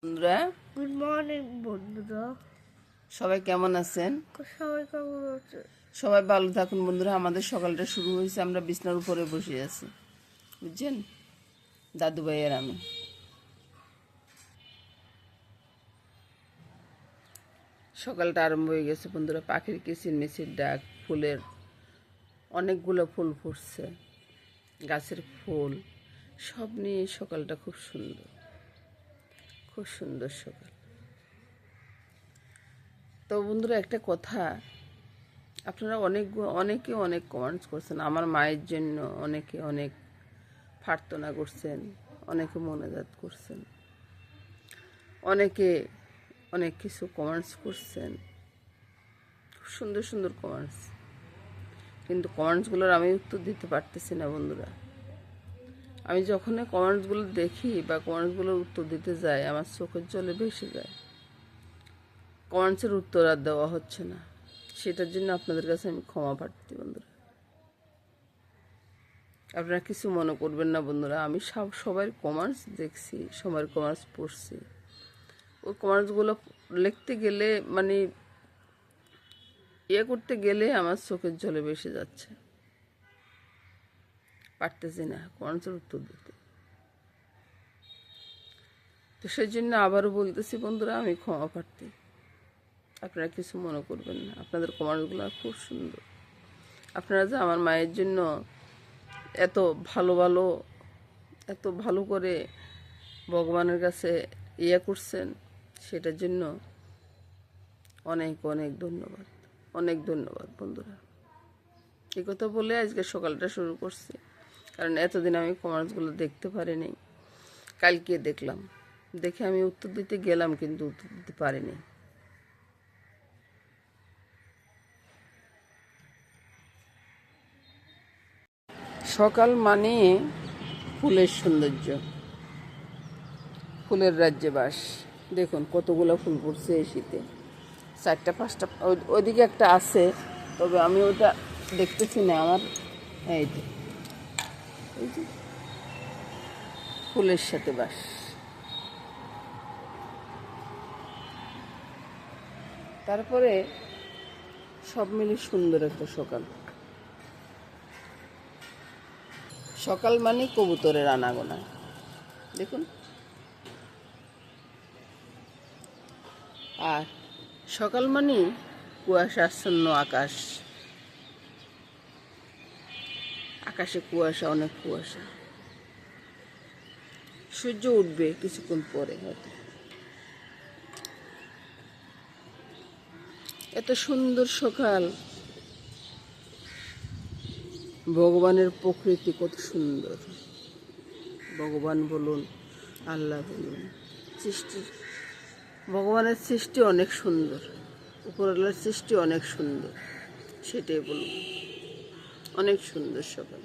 বন্ধুরা, good morning বন্ধুরা। সবাই কেমন আছেন? সবাই কেমন আছে? সবাই ভালো থাকুন বন্ধুরা। আমাদের সকালটা শুরু হয়েছে, আমরা বিছনার উপরে বসে আছি, বুঝছেন, দাদু ভাই আর আমি। সকালটা আরম্ভ হয়ে গেছে বন্ধুরা। পাখির কিচিরমিচির ডাক, ফুলের অনেকগুলো ফুল ফুটছে, গাছের ফুল সব নিয়ে সকালটা খুব সুন্দর, খুব সুন্দর সকাল। তো বন্ধুরা, একটা কথা, আপনারা অনেকে অনেক কমেন্টস করছেন আমার মায়ের জন্য, অনেকে অনেক প্রার্থনা করছেন, অনেকে মোনাজাত করছেন, অনেকে অনেক কিছু কমেন্টস করছেন, খুব সুন্দর সুন্দর কমেন্টস। কিন্তু কমেন্টসগুলোর আমি উত্তর দিতে পারতেছি না বন্ধুরা। আমি যখনই কমেন্টসগুলো দেখি বা কমেন্টসগুলোর উত্তর দিতে যাই, আমার চোখের জলে ভেসে যায়। কমেন্টসের উত্তর আর দেওয়া হচ্ছে না, সেটার জন্য আপনাদের কাছে আমি ক্ষমা প্রার্থী বন্ধুরা। আপনারা কিছু মনে করবেন না বন্ধুরা। আমি সবার কমেন্টস দেখছি, সবার কমেন্টস পড়ছি। ওই কমেন্টসগুলো লিখতে গেলে মানে করতে গেলে আমার চোখের জলে ভেসে যাচ্ছে, পারতেছি না কমেন্টসের উত্তর দিতে। তো সেই জন্য আবারও বলতেছি বন্ধুরা, আমি ক্ষমা প্রার্থী। আপনারা কিছু মনে করবেন না। আপনাদের কমেন্টসগুলো খুব সুন্দর। আপনারা যে আমার মায়ের জন্য এত এত ভালো করে ভগবানের কাছে করছেন, সেটার জন্য অনেক অনেক ধন্যবাদ, অনেক ধন্যবাদ বন্ধুরা। এই কথা বলে আজকে সকালটা শুরু করছি, কারণ এতদিন আমি কমেন্টসগুলো দেখতে পারিনি। কালকে দেখলাম, দেখে আমি উত্তর দিতে গেলাম, কিন্তু উত্তর দিতে পারিনি। সকাল মানে ফুলের সৌন্দর্য, ফুলের রাজ্যে বাস। দেখুন কতগুলো ফুল ফুটছে এই শীতে, 4টা 5টা। ওইদিকে একটা আছে, তবে আমি ওটা দেখতেছি না। আমার এই যে ফুলের সাথে বাস। তারপরে সব মিলে সুন্দর একটা সকাল। সকাল মানে কবুতরের আনাগোনা, দেখুন। আর সকাল মানে কুয়াশাচ্ছন্ন আকাশ, আকাশে কুয়াশা, অনেক কুয়াশা। সূর্য উঠবে কিছুক্ষণ পরে হয়তো। এত সুন্দর সকাল, ভগবানের প্রকৃতি কত সুন্দর। ভগবান বলুন, আল্লাহ বলুন, সৃষ্টি, ভগবানের সৃষ্টি অনেক সুন্দর, উপরওয়ালার সৃষ্টি অনেক সুন্দর, সেটাই বলুন। অনেক সুন্দর সকাল।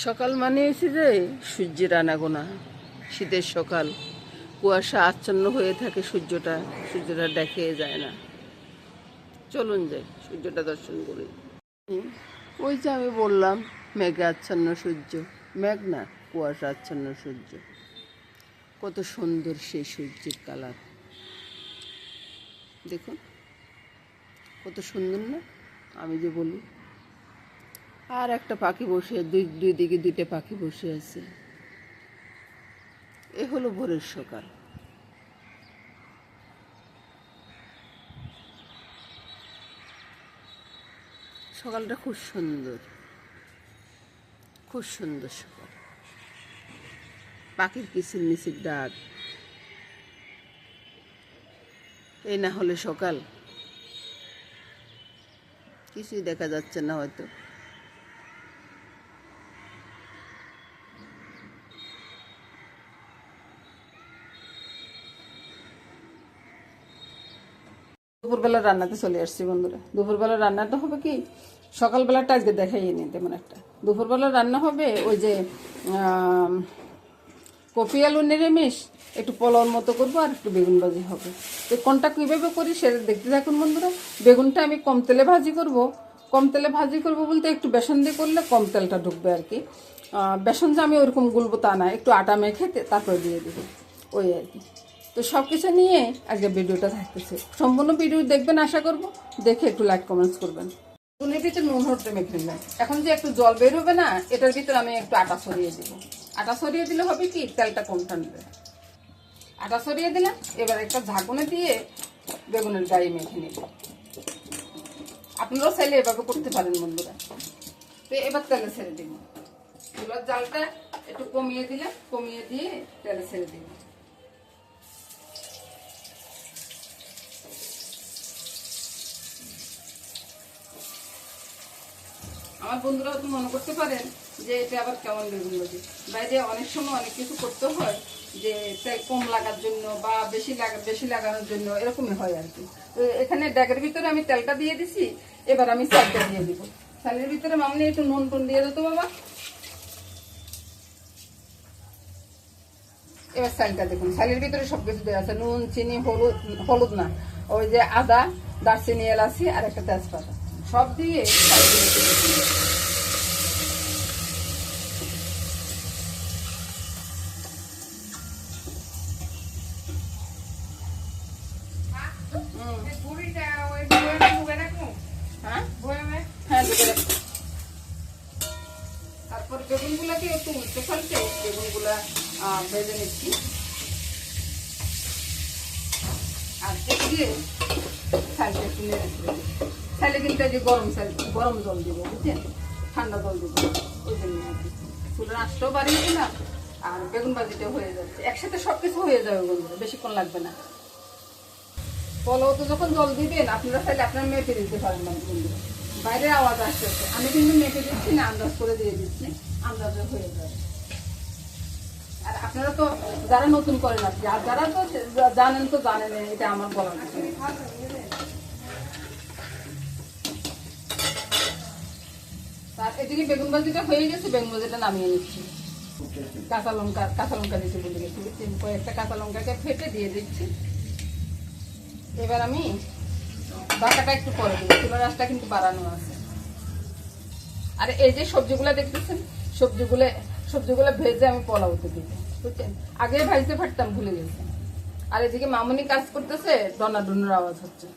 সকাল মানে হয়েছে যে সূর্যের আনাগোনা। শীতের সকাল, কুয়াশা আচ্ছন্ন হয়ে থাকে, সূর্যটা দেখে যায় না। চলুন যাই, সূর্যটা দর্শন করি। ওই যে আমি বললাম, মেঘে আচ্ছন্ন সূর্য, মেঘ না, কুয়াশা আচ্ছন্ন সূর্য। কত সুন্দর সেই সূর্যের কালার, দেখুন কত সুন্দর না, আমি যে বলি। আর একটা পাখি বসে, দুই দিকে 2টা পাখি বসে আছে। এ হলো ভোরের সকাল। সকালটা খুব সুন্দর, খুব সুন্দর সকাল। পাখির কিচিরমিচির ডাক, এই না হলে সকাল? কিছুই দেখা যাচ্ছে না হয়তো। দুপুরবেলা রান্নাতে চলে আসছি বন্ধুরা। দুপুরবেলা রান্নাটা হবে কি, সকালবেলাটা আজকে দেখাই নি তেমন একটা। দুপুরবেলা রান্না হবে ওই যে কপি আলু নিরামিষ, একটু পোলাওর মতো করবো, আর একটু বেগুন ভাজি হবে। তো কোনটা কীভাবে করি সেটা দেখতে থাকুন বন্ধুরা। বেগুনটা আমি কম তেলে ভাজি করব। কম তেলে ভাজি করব বলতে একটু বেসন দিয়ে করলে কম তেলটা ঢুকবে আর কি। বেসন যে আমি ওরকম গুলবো তা না, একটু আটা মেখে তারপরে দিয়ে দেবো, ওই আর কি। তো সব কিছু নিয়ে আজকে ভিডিওটা থাকতেছে, সম্পূর্ণ ভিডিও দেখবেন আশা করব, দেখে একটু লাইক কমেন্টস করবেন। এর ভিতরে নুন হলুদ মেখে নিলাম, এখন যে একটু জল বের হবে না, এটার ভিতরে আমি একটু আটা ছড়িয়ে দেবো। আটা ছড়িয়ে দিলে হবে কি, তেলটা কম টানবে। আটা ছড়িয়ে দিলাম, এবার একটা ঝাঁকুনে দিয়ে বেগুনের গায়ে মেখে নিব। আপনারাও চাইলে এভাবে করতে পারেন বন্ধুরা। তো এবার তেলে ছেড়ে দিব, চুলার জালটা একটু কমিয়ে দিলাম, কমিয়ে দিয়ে তেলে ছেড়ে দিব। আমার বন্ধুরা তো মনে করতে পারেন যে এটা আবার কেমন বেগুন ভাজি, বাইরে অনেক সময় অনেক কিছু করতে হয় যে তেল কম লাগার জন্য বা বেশি লাগানোর জন্য, এরকমই হয় আর কি। তো এখানে ড্যাগের ভিতরে আমি তেলটা দিয়ে দিছি, এবার আমি চালটা দিয়ে দিব। চালের ভিতরে মামনি একটু নুন টুন দিয়ে দিত বাবা। এবার চালটা দেখুন, চালের ভিতরে সবকিছু দেওয়া আছে, নুন, চিনি, হলুদ না, ওই যে আদা, দারচিনি, এলাচি আর একটা তেজপাতা, সব দিয়ে তারপর বেগুনগুলাকে একটু উল্টে পাল্টে বেগুনগুলা ভেজে নিচ্ছি। আর দিয়ে চালটা একটু নেড়ে চাইলে কিন্তু এই যে গরম জল দিব, বুঝছেন, ঠান্ডা জল দিব, ওই জন্য আর কি। চুলের আঁচটাও বাড়িয়ে দিলাম আর বেগুন ভাজিটা হয়ে যাচ্ছে, একসাথে সবকিছু হয়ে যাবে বন্ধুরা, বেশিক্ষণ লাগবে না। পোলাও তো যখন জল দিবেন আপনারা চাইলে আপনারা মেপে দিতে পারেন না বন্ধুরা, বাইরে আওয়াজ আসতেছে, আমি কিন্তু মেপে দিচ্ছি না, আন্দাজ করে দিয়ে দিচ্ছি, আন্দাজে হয়ে যাবে। আর আপনারা তো যারা নতুন করেন আর কি, আর যারা তো জানেন তো জানেন, এটা আমার বলার কিছু নেই। তার এদিকে বেগুন ভাজিটা হয়ে গেছে, বেগুন ভাজিটা নামিয়ে নিচ্ছি। কাঁচা লঙ্কা দিতে বলে গেছি, কয়েকটা কাঁচা লঙ্কাকে ফেটে দিয়ে দিচ্ছি। এবার আমি বাটাটা একটু পরে দিই, চুলার আঁচটা কিন্তু বাড়ানো আছে। আর এই যে সবজিগুলা দেখতেছেন, সবজিগুলা ভেজে আমি পোলাওতে দিব, বুঝছেন, আগে ভাজতে ফাটতাম, ভুলে গেছি। আর এদিকে মামনি কাজ করতেছে, ডনার আওয়াজ হচ্ছে।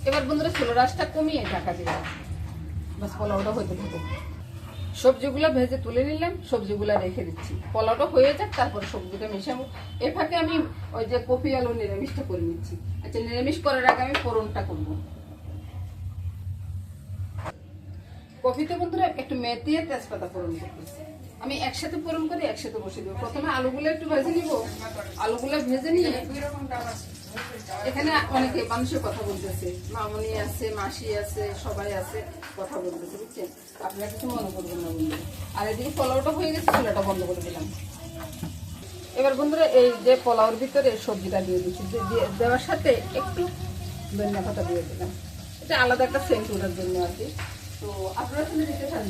এবার বন্ধুরা চুলার আঁচটা কমিয়ে ঢাকা দিয়ে বাস পোলাওটা হইতে থাকে। সবজিগুলো ভেজে তুলে নিলাম, সবজিগুলো রেখে দিচ্ছি, পোলাওটা হয়ে যাক, তারপর সবজিটা মেশাবো। এ ফাঁকে আমি ওই যে কপি আলু নিরামিষটা করে নিচ্ছি। আচ্ছা, নিরামিষ করার আগে আমি ফোড়নটা করবো। কপিতে বন্ধুরা একটু মেথি আর তেজপাতা ফোড়ন করতেছি, আমি একসাথে ফোড়ন করে একসাথে বসে দেবো। প্রথমে আলুগুলো একটু ভেজে নিব, আলুগুলো ভেজে নিয়ে এখানে অনেকে মানুষের কথা বলতেছে, মামনি আছে, মাসি আছে, সবাই আছে, কথা বলতেছে, বুঝছেন, আপনারা কিছু মনে করবেন না বন্ধুরা। আর এদিকে পোলাওটা হয়ে গেছে, চুলাটা বন্ধ করে দিলাম। এবার বন্ধুরা এই যে পোলাওর ভিতরে সবজিটা দিয়ে দিচ্ছি, দেওয়ার সাথে একটু ধনিয়া পাতা দিয়ে দিলাম, এটা আলাদা একটা সেন্ট ওঠার জন্য আর কি। তো আপনারা শুনে দিতে পারেন,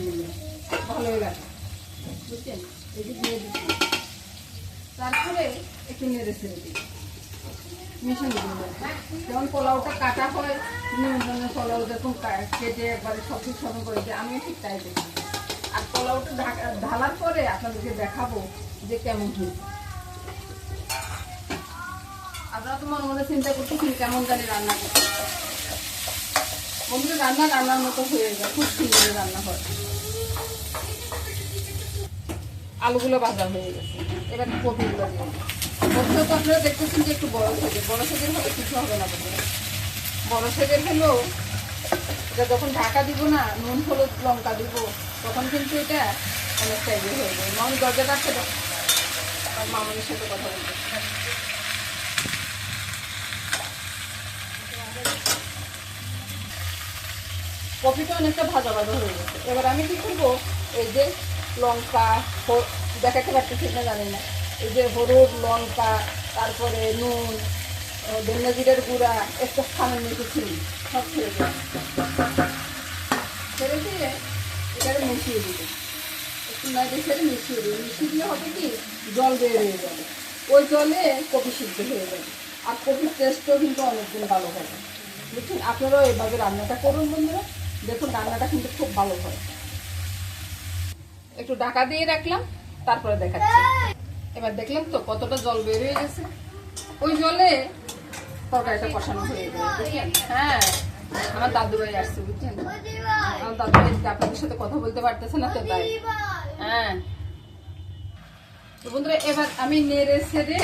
ভালোই লাগে, বুঝছেন। এটি দিয়ে দিচ্ছি, তারপরে একটু নেড়ে ছেড়ে দিই, মিশিয়ে দিই। যেমন পোলাওটা কাটা হয়, নিমন্ত্রণের পোলাও যখন কেটে একবারে সব কিছু সঙ্গে করে দিই, আমিও ঠিক তাই দেখি। আর পোলাওটা ঢালার পরে আপনাদেরকে দেখাবো যে কেমন হয়েছে। আপনারা তো মনে মনে চিন্তা করতেছেন কেমন জানি রান্না করতে। বন্ধুরা রান্নার মতো হয়ে যায়, খুব সুন্দর রান্না হয়। আলুগুলো ভাজা হয়ে গেছে, এবার কপিগুলো দিয়ে কপিটা তো আপনারা দেখতেছেন যে একটু বড় সাইজের হলে কিছু হবে না বন্ধুরা। বড় সাইজের হলেও এটা যখন ঢাকা দিব না, নুন হলুদ লঙ্কা দিব, তখন কিন্তু এটা অনেকটা ইয়ে হয়ে যাবে। মামনি দরজাটা আছে, আর মামনির সাথে কথা বলতে। কপিটা অনেকটা ভাজা হয়ে গেছে, এবার আমি কি করবো, এই যে লঙ্কা দেখাতে পারতেছি না জানি না, এই যে হলুদ লঙ্কা, তারপরে নুন, ধনিয়া জিরার গুঁড়া, একটা স্থানের মতো ছিলি, সব ছেড়ে দেবো। ছেড়ে দিয়ে এটাকে মিশিয়ে দিবে, একটু নাইটে ছেড়ে মিশিয়ে দিবে। মিশিয়ে দিয়ে হবে কি, জল বের হয়ে যাবে, ওই জলে কপি সিদ্ধ হয়ে যাবে। আর কপির টেস্টও কিন্তু অনেকদিন ভালো হবে, বুঝছেন। আপনারাও এইভাবে রান্নাটা করুন বন্ধুরা, দেখুন রান্নাটা কিন্তু খুব ভালো হয়। একটু ঢাকা দিয়ে রাখলাম, তারপরে দেখাচ্ছি। এবার দেখলাম তো কতটা জল বের হয়ে গেছে। ওই জলে তরকারিটা কষানো হয়ে যাবে, বুঝলেন? হ্যাঁ, আমার দাদু ভাই আসছে, বুঝছেন? আমার দাদু ভাই আপনাদের সাথে কথা বলতে পারতেছে না তো, তাই। হ্যাঁ, তো বন্ধুরা এবার আমি নেড়ে ছেড়ে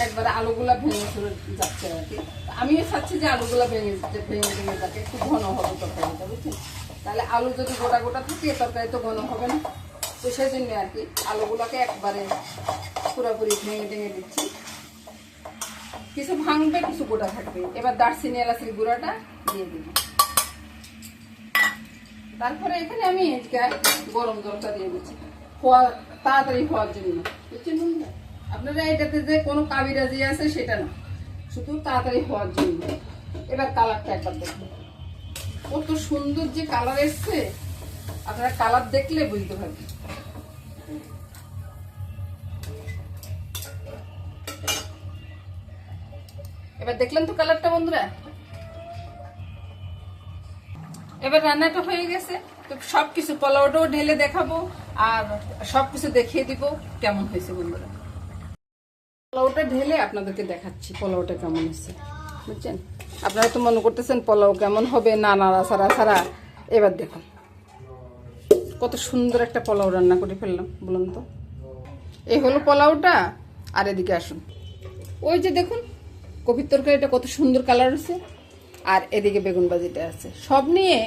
একবার আলুগুলা ভেঙে চলে যাচ্ছে আর কি। আমিও চাচ্ছি যে আলুগুলা ভেঙে ভেঙে যাকে একটু ঘন হবে তরকারিটা, বুঝছেন? তাহলে আলু যদি গোটা গোটা থাকে তরকারি তো ঘন হবে না। তো সেই জন্য আর কি আলুগুলোকে একবারে পুরোপুরি ভেঙে ভেঙে দিচ্ছি। কিছু ভাঙবে, কিছু গোটা থাকবে। এবার দারচিনি এলাচির গুঁড়াটা দিয়ে দিব। তারপরে এখানে আমি গরম জলটা দিয়ে দিচ্ছি তাড়াতাড়ি হওয়ার জন্য, বুঝছেন বন্ধুরা? আপনারা এটাতে যে কোনো কাবিরাজি আছে সেটা না, শুধু তাড়াতাড়ি হওয়ার জন্য। এবার কালারটা একবার দেখুন, কত সুন্দর যে কালার এসছে, আপনারা কালার দেখলে বুঝতে পারবেন। এবার দেখলেন তো কালারটা বন্ধুরা। এবার রান্নাটা হয়ে গেছে, তো সবকিছু পোলাওটাও ঢেলে দেখাবো আর সবকিছু দেখিয়ে দিব কেমন হয়েছে বন্ধুরা। পোলাওটা ঢেলে আপনাদেরকে দেখাচ্ছি পোলাওটা কেমন হয়েছে, বুঝছেন? আপনারা তো মনে করতেছেন পোলাও কেমন হবে, না নাড়া ছাড়া ছাড়া। এবার দেখুন কত সুন্দর একটা পোলাও রান্না করে ফেললাম, বলুন তো। এই হলো পোলাওটা। আর এদিকে আসুন, ওই যে দেখুন কপির তরকারিটা কত সুন্দর কালার হয়েছে, আর এদিকে বেগুন ভাজিটা আছে। সব নিয়ে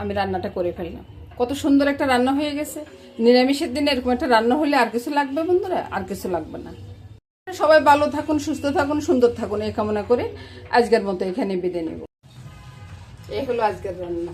আমি রান্নাটা করে ফেললাম। কত সুন্দর একটা রান্না হয়ে গেছে। নিরামিষের দিনে এরকম একটা রান্না হলে আর কিছু লাগবে বন্ধুরা? আর কিছু লাগবে না। সবাই ভালো থাকুন, সুস্থ থাকুন, সুন্দর থাকুন, এই কামনা করে আজকের মতো এখানে বিদায় নেব। এই হলো আজকের রান্না।